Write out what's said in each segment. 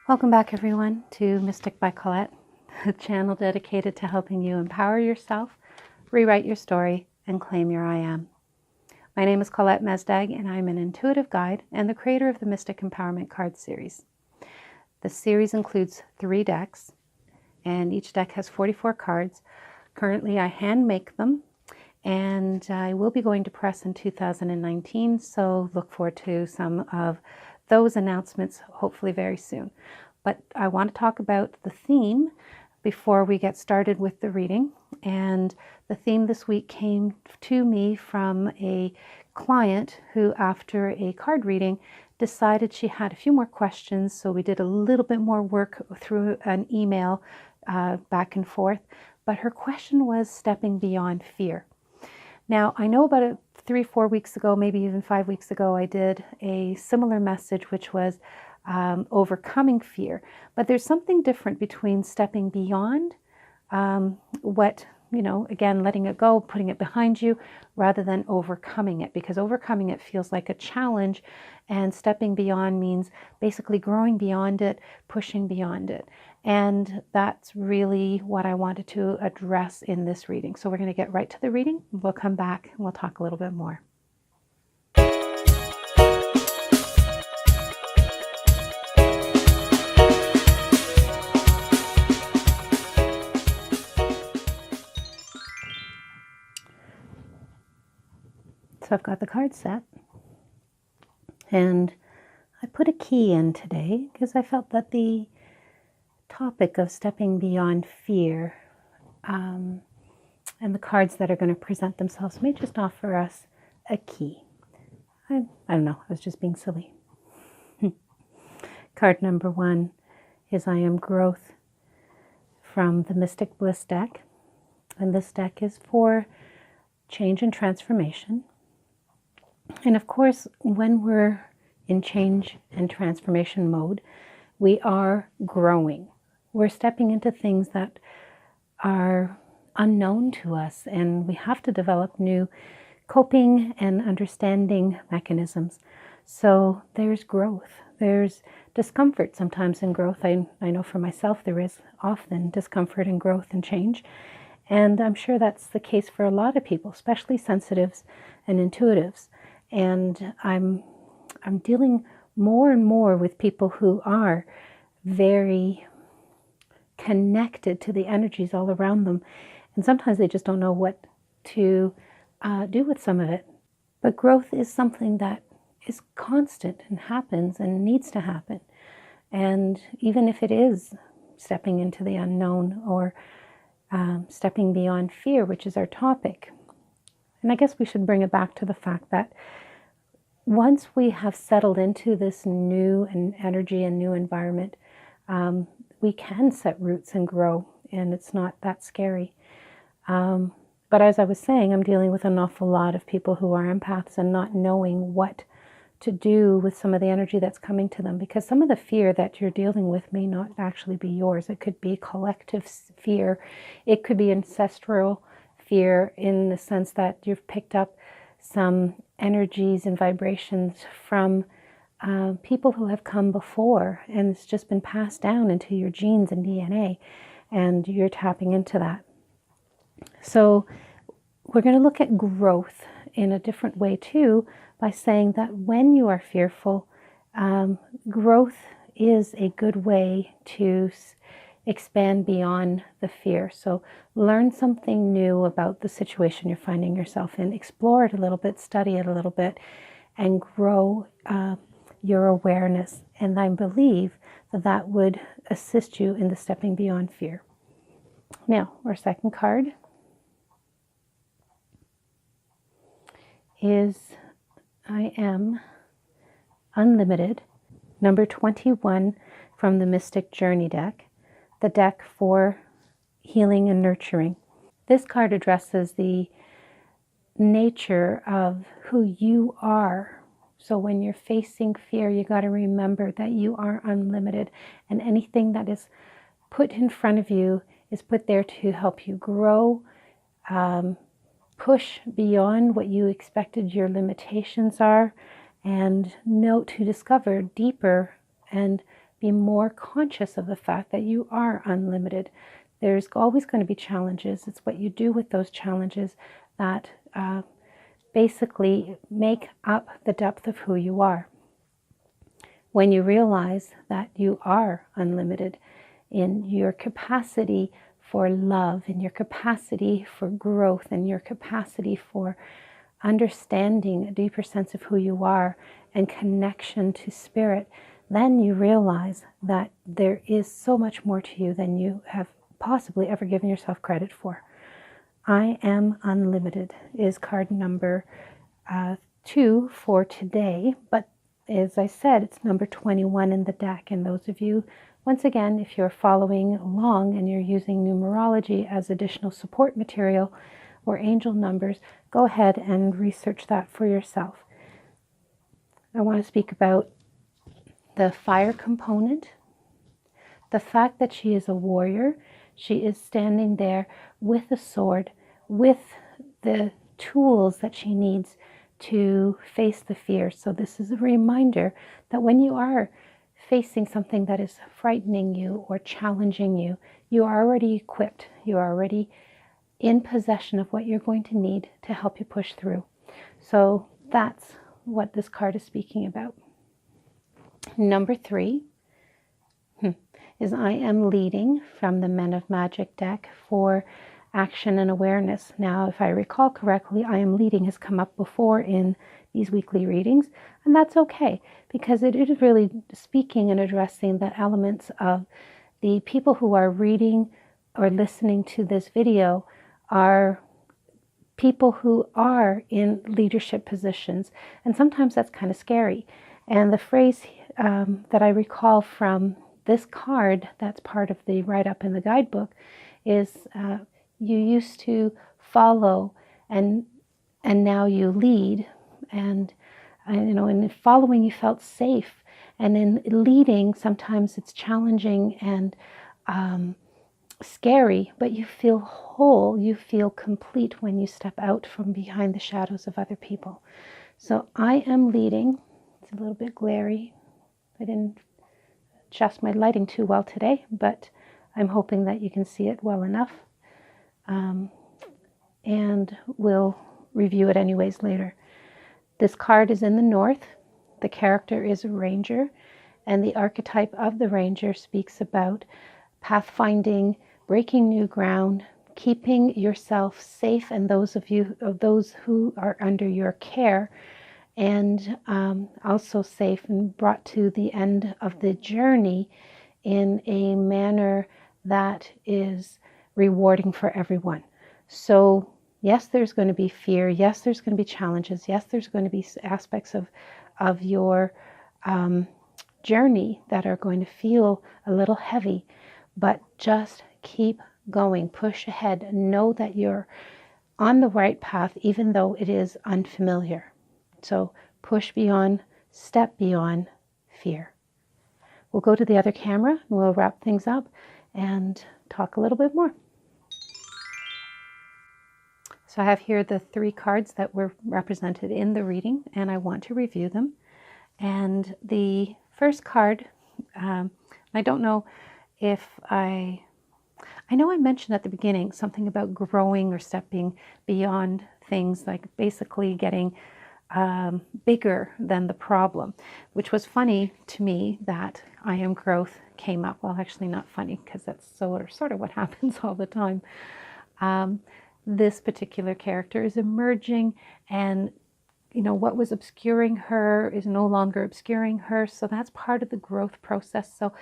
Welcome back, everyone, to Mystic by Colette, a channel dedicated to helping you empower yourself, rewrite your story, and claim your I Am. My name is Colette Mesdag, and I'm an intuitive guide and the creator of the Mystic Empowerment Card series. The series includes 3 decks, and each deck has 44 cards. Currently, I hand make them, and I will be going to press in 2019, so look forward to some of those announcements hopefully very soon. But I want to talk about the theme before we get started with the reading. And the theme this week came to me from a client who, after a card reading, decided she had a few more questions. So we did a little bit more work through an email back and forth. But her question was stepping beyond fear. Now, I know about 3-4 weeks ago, maybe even 5 weeks ago, I did a similar message, which was overcoming fear. But there's something different between stepping beyond what, again, letting it go, putting it behind you, rather than overcoming it. Because overcoming it feels like a challenge, and stepping beyond means basically growing beyond it, pushing beyond it. And that's really what I wanted to address in this reading. So we're going to get right to the reading. We'll come back and we'll talk a little bit more. So I've got the card set, and I put a key in today because I felt that the topic of stepping beyond fear and the cards that are going to present themselves may just offer us a key. I don't know, I was just being silly. Card number 1 is I Am Growth from the Mystic Bliss deck. And this deck is for change and transformation. And of course, when we're in change and transformation mode, we are growing. We're stepping into things that are unknown to us, and we have to develop new coping and understanding mechanisms. So there's growth. There's discomfort sometimes in growth. I know for myself there is often discomfort in growth and change. And I'm sure that's the case for a lot of people, especially sensitives and intuitives. And I'm dealing more and more with people who are very connected to the energies all around them. And sometimes they just don't know what to do with some of it. But growth is something that is constant and happens and needs to happen. And even if it is stepping into the unknown or stepping beyond fear, which is our topic. And I guess we should bring it back to the fact that once we have settled into this new energy and new environment, we can set roots and grow, and it's not that scary. But as I was saying, I'm dealing with an awful lot of people who are empaths and not knowing what to do with some of the energy that's coming to them, because some of the fear that you're dealing with may not actually be yours. It could be collective fear. It could be ancestral fear in the sense that you've picked up some energies and vibrations from people who have come before, and it's just been passed down into your genes and DNA, and you're tapping into that. So we're going to look at growth in a different way too, by saying that when you are fearful, growth is a good way to expand beyond the fear. So learn something new about the situation you're finding yourself in, explore it a little bit, study it a little bit, and grow your awareness. And I believe that that would assist you in the stepping beyond fear. Now, our second card is I Am Unlimited, number 21 from the Mystic Journey deck, the deck for healing and nurturing. This card addresses the nature of who you are. So when you're facing fear, you got to remember that you are unlimited, and anything that is put in front of you is put there to help you grow, push beyond what you expected your limitations are, and know to discover deeper and be more conscious of the fact that you are unlimited. There's always going to be challenges. It's what you do with those challenges that basically make up the depth of who you are. When you realize that you are unlimited in your capacity for love, in your capacity for growth, in your capacity for understanding a deeper sense of who you are and connection to spirit, then you realize that there is so much more to you than you have possibly ever given yourself credit for. I am unlimited is card number 2 for today, but as I said, it's number 21 in the deck. And those of you, once again, if you're following along and you're using numerology as additional support material or angel numbers, go ahead and research that for yourself. I want to speak about the fire component, the fact that she is a warrior. She is standing there with a sword, with the tools that she needs to face the fear. So this is a reminder that when you are facing something that is frightening you or challenging you, you are already equipped. You are already in possession of what you're going to need to help you push through. So that's what this card is speaking about. Number 3 is I am leading from the Men of Magic deck for action and awareness. Now, if I recall correctly, I am leading has come up before in these weekly readings, and that's okay, because it is really speaking and addressing the elements of the people who are reading or listening to this video are people who are in leadership positions, and sometimes that's kind of scary. And the phrase that I recall from this card that's part of the write-up in the guidebook is you used to follow and now you lead, and in following you felt safe, and in leading sometimes it's challenging and scary, but you feel whole, you feel complete when you step out from behind the shadows of other people. So I am leading. It's a little bit glary. I didn't adjust my lighting too well today, but I'm hoping that you can see it well enough. And we'll review it anyways later. This card is in the north. The character is a ranger, and the archetype of the ranger speaks about pathfinding, breaking new ground, keeping yourself safe and those who are under your care, and also safe and brought to the end of the journey in a manner that is rewarding for everyone. So yes, there's going to be fear. Yes, there's going to be challenges. Yes, there's going to be aspects of your journey that are going to feel a little heavy, but just keep going, push ahead, know that you're on the right path, even though it is unfamiliar. So push beyond, step beyond fear. We'll go to the other camera and we'll wrap things up and talk a little bit more. So I have here the 3 cards that were represented in the reading, and I want to review them. And the first card, I don't know if I know I mentioned at the beginning something about growing or stepping beyond things, like basically getting bigger than the problem, which was funny to me that I am growth came up. Well, actually not funny, because that's sort of what happens all the time. This particular character is emerging, and what was obscuring her is no longer obscuring her. So that's part of the growth process. So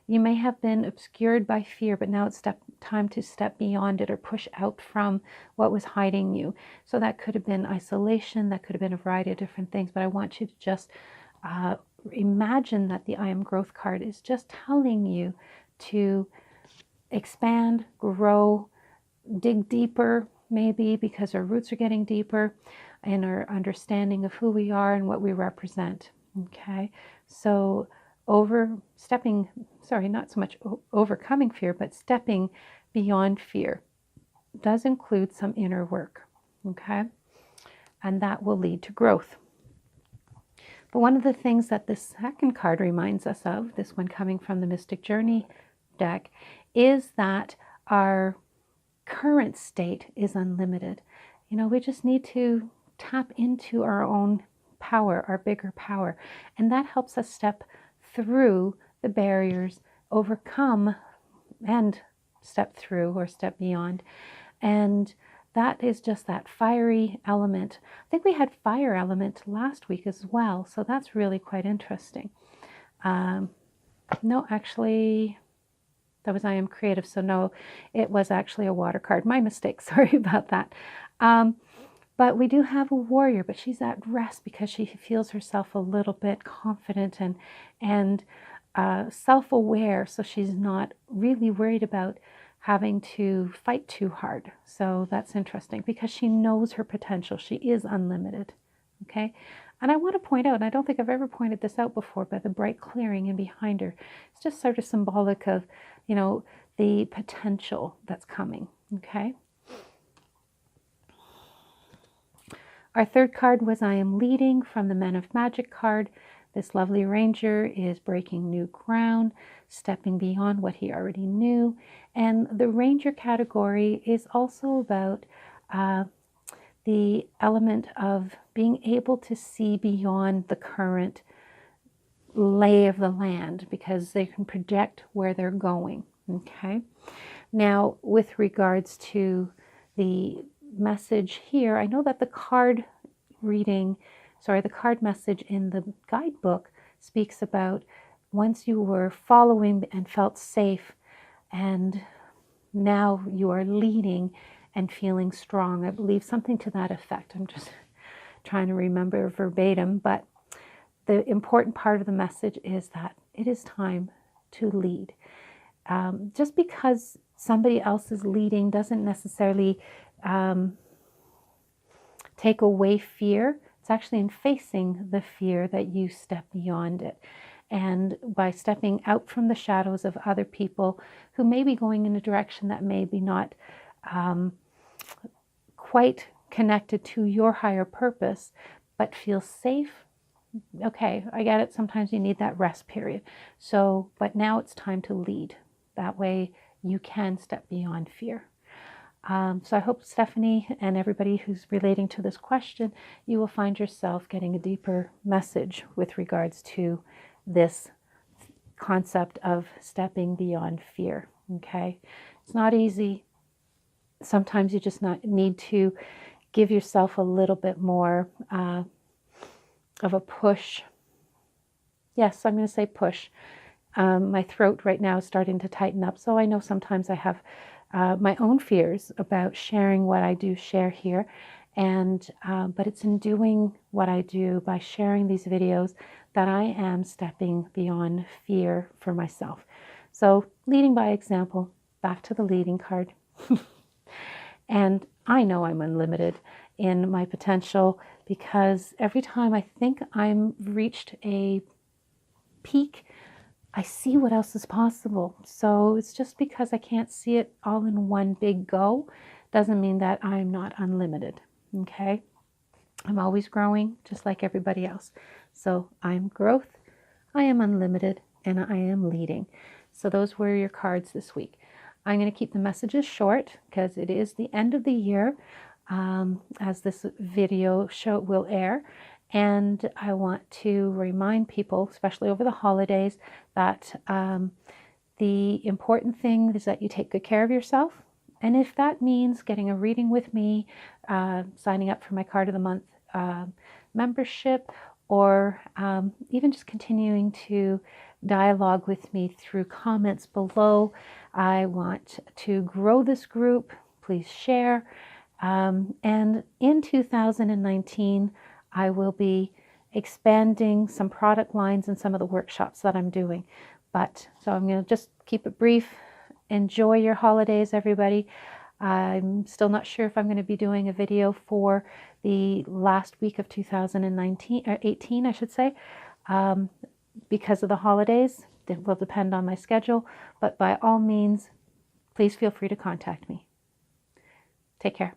you may have been obscured by fear, but now it's time to step beyond it or push out from what was hiding you. So that could have been isolation, that could have been a variety of different things, but I want you to just imagine that the I Am Growth card is just telling you to expand, grow, dig deeper, maybe because our roots are getting deeper in our understanding of who we are and what we represent. Okay, so not so much overcoming fear, but stepping beyond fear does include some inner work. Okay, and that will lead to growth. But one of the things that this second card reminds us of, this one coming from the Mystic Journey deck, is that our current state is unlimited. You know, we just need to tap into our own power, our bigger power. And that helps us step through the barriers, overcome and step through or step beyond. And that is just that fiery element. I think we had fire element last week as well, so that's really quite interesting. No, actually, that was I am creative, so no, it was actually a water card. My mistake, sorry about that. But we do have a warrior, but she's at rest because she feels herself a little bit confident and self-aware, so she's not really worried about having to fight too hard. So that's interesting because she knows her potential. She is unlimited. Okay. And I want to point out, and I don't think I've ever pointed this out before, but the bright clearing in behind her, it's just sort of symbolic of, you know, the potential that's coming. Okay. Our third card was I am leading from the Men of Magic card. This lovely ranger is breaking new ground, stepping beyond what he already knew. And the ranger category is also about the element of being able to see beyond the current lay of the land because they can project where they're going. Okay. Now, with regards to the message here, I know that the card message in the guidebook speaks about once you were following and felt safe, and now you are leading and feeling strong. I believe something to that effect. I'm just trying to remember verbatim, but the important part of the message is that it is time to lead. Just because somebody else is leading doesn't necessarily take away fear. It's actually in facing the fear that you step beyond it. And by stepping out from the shadows of other people who may be going in a direction that may be not quite connected to your higher purpose, but feel safe. Okay, I get it. Sometimes you need that rest period. So, but now it's time to lead. That way you can step beyond fear. So I hope, Stephanie, and everybody who's relating to this question, you will find yourself getting a deeper message with regards to this concept of stepping beyond fear. Okay, it's not easy. Sometimes you just need to give yourself a little bit more of a push. Yes, I'm going to say push. My throat right now is starting to tighten up, so I know sometimes I have my own fears about sharing what I do share here, and but it's in doing what I do by sharing these videos that I am stepping beyond fear for myself. So leading by example, back to the leading card. And I know I'm unlimited in my potential because every time I think I'm reached a peak, I see what else is possible. So it's just because I can't see it all in one big go doesn't mean that I'm not unlimited. Okay? I'm always growing just like everybody else. So I'm growth, I am unlimited, and I am leading. So those were your cards this week. I'm going to keep the messages short because it is the end of the year as this video show will air. And I want to remind people, especially over the holidays, that the important thing is that you take good care of yourself. And if that means getting a reading with me, signing up for my Card of the Month membership, or even just continuing to dialogue with me through comments below, I want to grow this group. Please share. And in 2019, I will be expanding some product lines and some of the workshops that I'm doing. So I'm going to just keep it brief. Enjoy your holidays, everybody. I'm still not sure if I'm going to be doing a video for the last week of 2019 or 18, I should say, because of the holidays. It will depend on my schedule, but by all means, please feel free to contact me. Take care.